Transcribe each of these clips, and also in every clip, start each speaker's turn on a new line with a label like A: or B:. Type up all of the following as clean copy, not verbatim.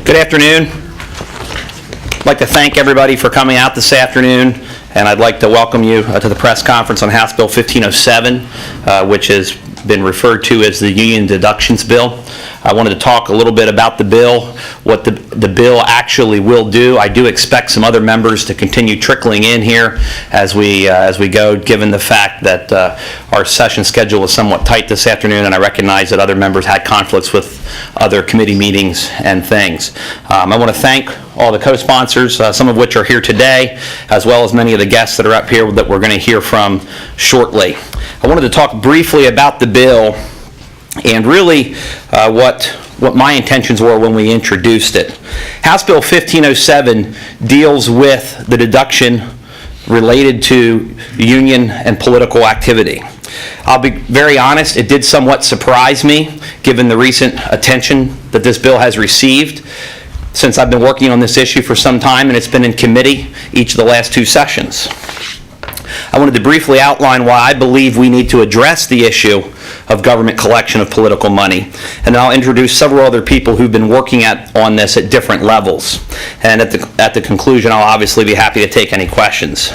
A: Good afternoon. I'd like to thank everybody for coming out this afternoon, and I'd like to welcome you to the press conference on House Bill 1507, which has been referred to as the Union Deductions Bill. I wanted to talk a little bit about the bill, what the bill actually will do. I do expect some other members to continue trickling in here as we go, given the fact that our session schedule is somewhat tight this afternoon, and I recognize that other members had conflicts with other committee meetings and things. I want to thank all the co-sponsors, some of which are here today, as well as many of the guests that are up here that we're going to hear from shortly. I wanted to talk briefly about the bill and really what my intentions were when we introduced it. House Bill 1507 deals with the deduction related to union and political activity. I'll be very honest, it did somewhat surprise me given the recent attention that this bill has received since I've been working on this issue for some time, and it's been in committee each of the last two sessions. I wanted to briefly outline why I believe we need to address the issue of government collection of political money, and then I'll introduce several other people who've been working on this at different levels. And at the conclusion, I'll obviously be happy to take any questions.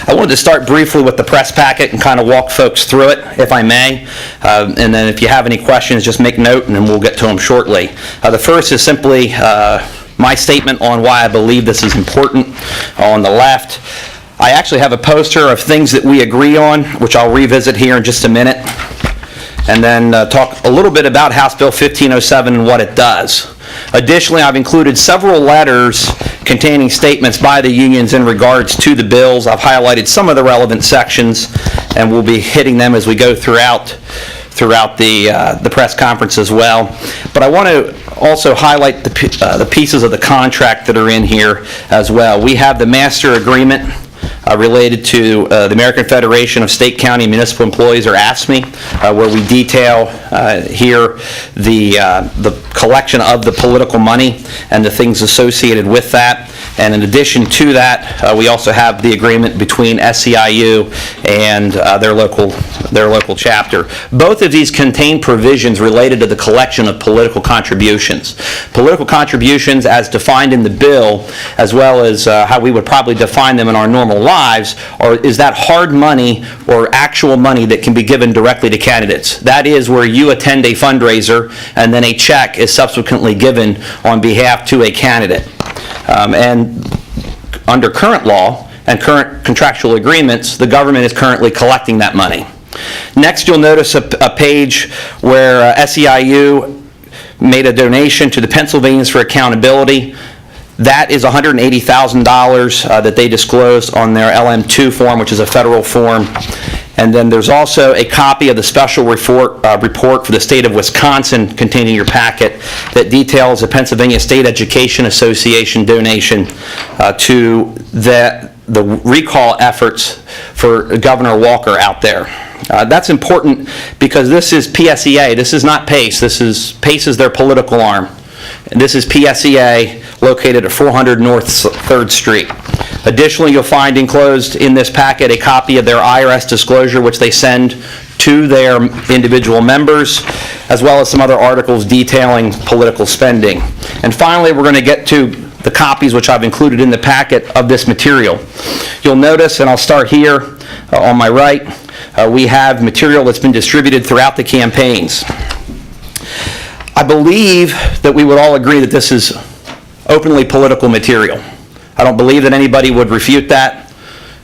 A: I wanted to start briefly with the press packet and kind of walk folks through it, if I may, and then if you have any questions, just make note and then we'll get to them shortly. The first is simply my statement on why I believe this is important. On the left, I actually have a poster of things that we agree on, which I'll revisit here in just a minute, and then talk a little bit about House Bill 1507 and what it does. Additionally, I've included several letters containing statements by the unions in regards to the bills. I've highlighted some of the relevant sections, and we'll be hitting them as we go throughout the press conference as well. But I want to also highlight the pieces of the contract that are in here as well. We have the master agreement related to the American Federation of State, County, and Municipal Employees, or AFSCME, where we detail here the collection of the political money and the things associated with that. And in addition to that, we also have the agreement between SEIU and their local chapter. Both of these contain provisions related to the collection of political contributions. Political contributions as defined in the bill, as well as how we would probably define them in our normal lives, is that hard money or actual money that can be given directly to candidates. That is where you attend a fundraiser and then a check is subsequently given on behalf to a candidate. And under current law and current contractual agreements, the government is currently collecting that money. Next, you'll notice a page where SEIU made a donation to the Pennsylvanians for Accountability. That is $180,000 that they disclosed on their LM2 form, which is a federal form. And then there's also a copy of the special report for the state of Wisconsin containing your packet that details the Pennsylvania State Education Association donation to the recall efforts for Governor Walker out there. That's important because this is PSEA. This is not PACE. PACE is their political arm. And this is PSEA, located at 400 North 3rd Street. Additionally, you'll find enclosed in this packet a copy of their IRS disclosure, which they send to their individual members, as well as some other articles detailing political spending. And finally, we're going to get to the copies which I've included in the packet of this material. You'll notice, and I'll start here on my right, we have material that's been distributed throughout the campaigns. I believe that we would all agree that this is openly political material. I don't believe that anybody would refute that,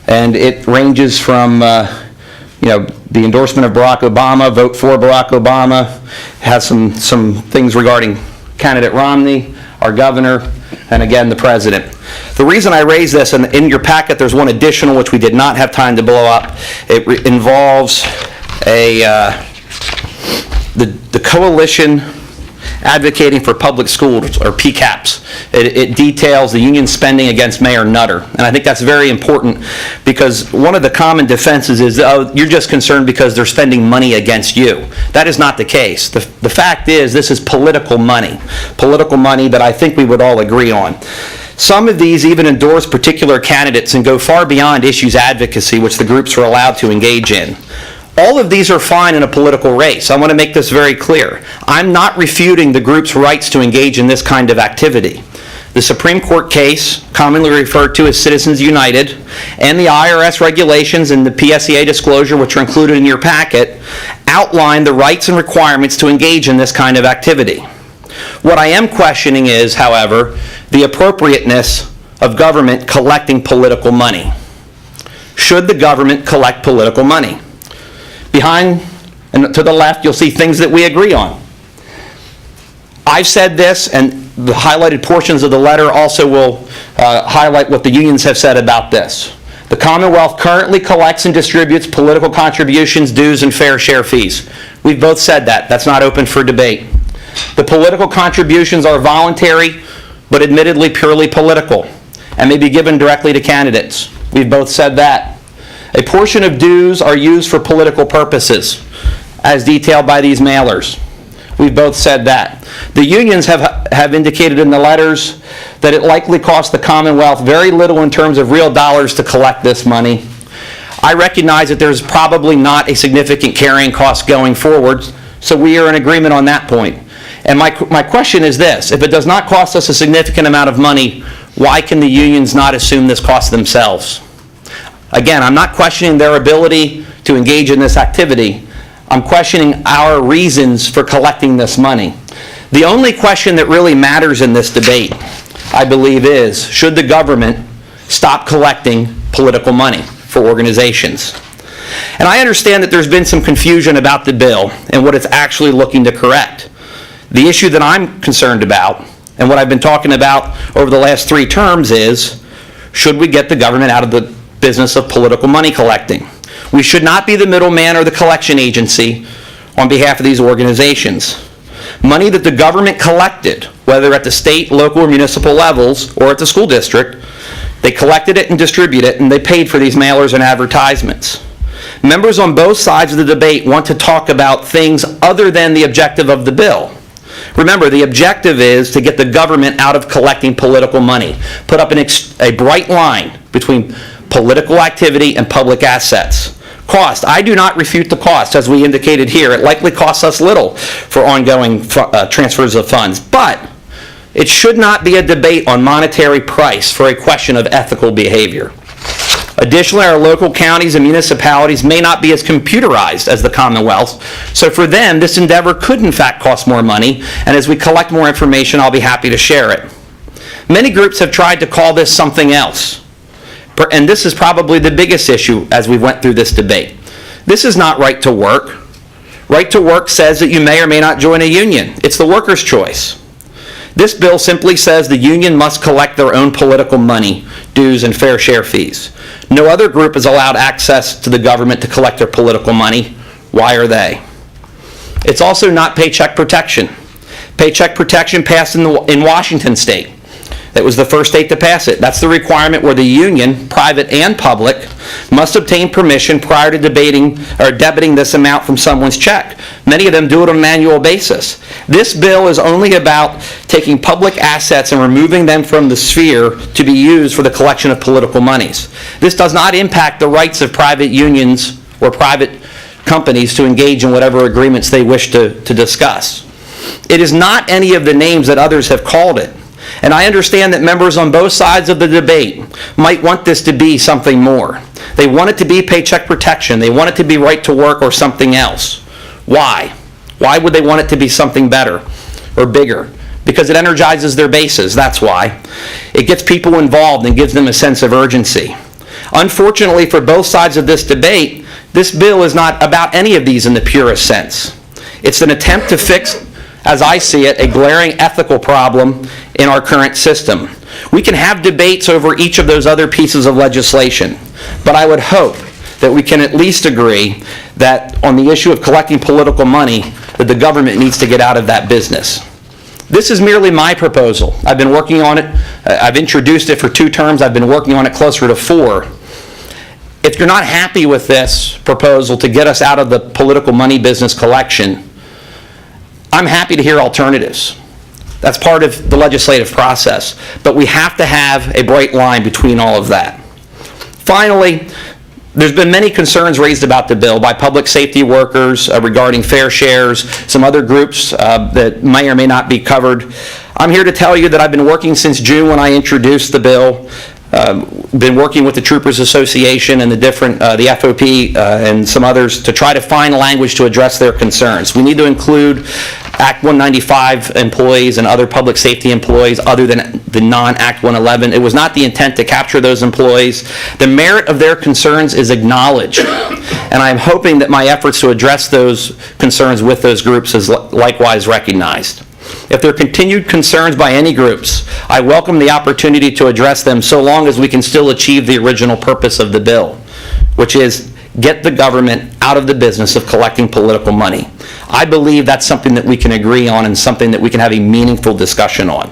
A: and it ranges from the endorsement of Barack Obama, vote for Barack Obama, has some things regarding candidate Romney, our governor, and again the president. The reason I raise this, and in your packet there's one additional which we did not have time to blow up. It involves the coalition advocating for public schools, or PCAPs. It details the union spending against Mayor Nutter. And I think that's very important because one of the common defenses is, oh, you're just concerned because they're spending money against you. That is not the case. The fact is, this is political money that I think we would all agree on. Some of these even endorse particular candidates and go far beyond issues advocacy, which the groups are allowed to engage in. All of these are fine in a political race. I want to make this very clear. I'm not refuting the group's rights to engage in this kind of activity. the Supreme Court case, commonly referred to as Citizens United, and the IRS regulations and the PSEA disclosure, which are included in your packet, outline the rights and requirements to engage in this kind of activity. What I am questioning is, however, the appropriateness of government collecting political money. Should the government collect political money? Behind and to the left, you'll see things that we agree on. I've said this, and the highlighted portions of the letter also will highlight what the unions have said about this. The Commonwealth currently collects and distributes political contributions, dues, and fair share fees. We've both said that. That's not open for debate. The political contributions are voluntary, but admittedly purely political, and may be given directly to candidates. We've both said that. A portion of dues are used for political purposes, as detailed by these mailers. We've both said that. The unions have indicated in the letters that it likely costs the Commonwealth very little in terms of real dollars to collect this money. I recognize that there's probably not a significant carrying cost going forward, so we are in agreement on that point. And my question is this: if it does not cost us a significant amount of money, why can the unions not assume this cost themselves? Again, I'm not questioning their ability to engage in this activity. I'm questioning our reasons for collecting this money. The only question that really matters in this debate, I believe, is should the government stop collecting political money for organizations? And I understand that there's been some confusion about the bill and what it's actually looking to correct. The issue that I'm concerned about, and what I've been talking about over the last 3 terms, is should we get the government out of the business of political money collecting? We should not be the middleman or the collection agency on behalf of these organizations. Money that the government collected, whether at the state, local, or municipal levels, or at the school district, they collected it and distributed it, and they paid for these mailers and advertisements. Members on both sides of the debate want to talk about things other than the objective of the bill. Remember, the objective is to get the government out of collecting political money. Put up a bright line between political activity and public assets. Cost. I do not refute the cost, as we indicated here. It likely costs us little for ongoing transfers of funds. But it should not be a debate on monetary price for a question of ethical behavior. Additionally, our local counties and municipalities may not be as computerized as the Commonwealth, so for them, this endeavor could in fact cost more money, and as we collect more information, I'll be happy to share it. Many groups have tried to call this something else, and this is probably the biggest issue as we went through this debate. This is not right to work. Right to work says that you may or may not join a union. It's the worker's choice. This bill simply says the union must collect their own political money, dues, and fair share fees. No other group is allowed access to the government to collect their political money. Why are they? It's also not paycheck protection. Paycheck protection passed in Washington state. That was the first state to pass it. That's the requirement where the union, private and public, must obtain permission prior to debiting this amount from someone's check. Many of them do it on an annual basis. This bill is only about taking public assets and removing them from the sphere to be used for the collection of political monies. This does not impact the rights of private unions or private companies to engage in whatever agreements they wish to discuss. It is not any of the names that others have called it. And I understand that members on both sides of the debate might want this to be something more. They want it to be paycheck protection. They want it to be right to work or something else. Why? Why would they want it to be something better or bigger? Because it energizes their bases, that's why. It gets people involved and gives them a sense of urgency. Unfortunately for both sides of this debate, this bill is not about any of these in the purest sense. It's an attempt to fix, as I see it, a glaring ethical problem in our current system. We can have debates over each of those other pieces of legislation, but I would hope that we can at least agree that on the issue of collecting political money, that the government needs to get out of that business. This is merely my proposal. I've been working on it. I've introduced it for 2 terms. I've been working on it closer to 4. If you're not happy with this proposal to get us out of the political money business collection, I'm happy to hear alternatives. That's part of the legislative process. But we have to have a bright line between all of that. Finally, There's been many concerns raised about the bill by public safety workers regarding fair shares, some other groups that may or may not be covered. I'm here to tell you that I've been working since June when I introduced the bill. Been working with the Troopers Association and the FOP and some others to try to find language to address their concerns. We need to include Act 195 employees and other public safety employees other than the non-Act 111. It was not the intent to capture those employees. The merit of their concerns is acknowledged, and I'm hoping that my efforts to address those concerns with those groups is likewise recognized. If there are continued concerns by any groups, I welcome the opportunity to address them so long as we can still achieve the original purpose of the bill, which is get the government out of the business of collecting political money. I believe that's something that we can agree on and something that we can have a meaningful discussion on.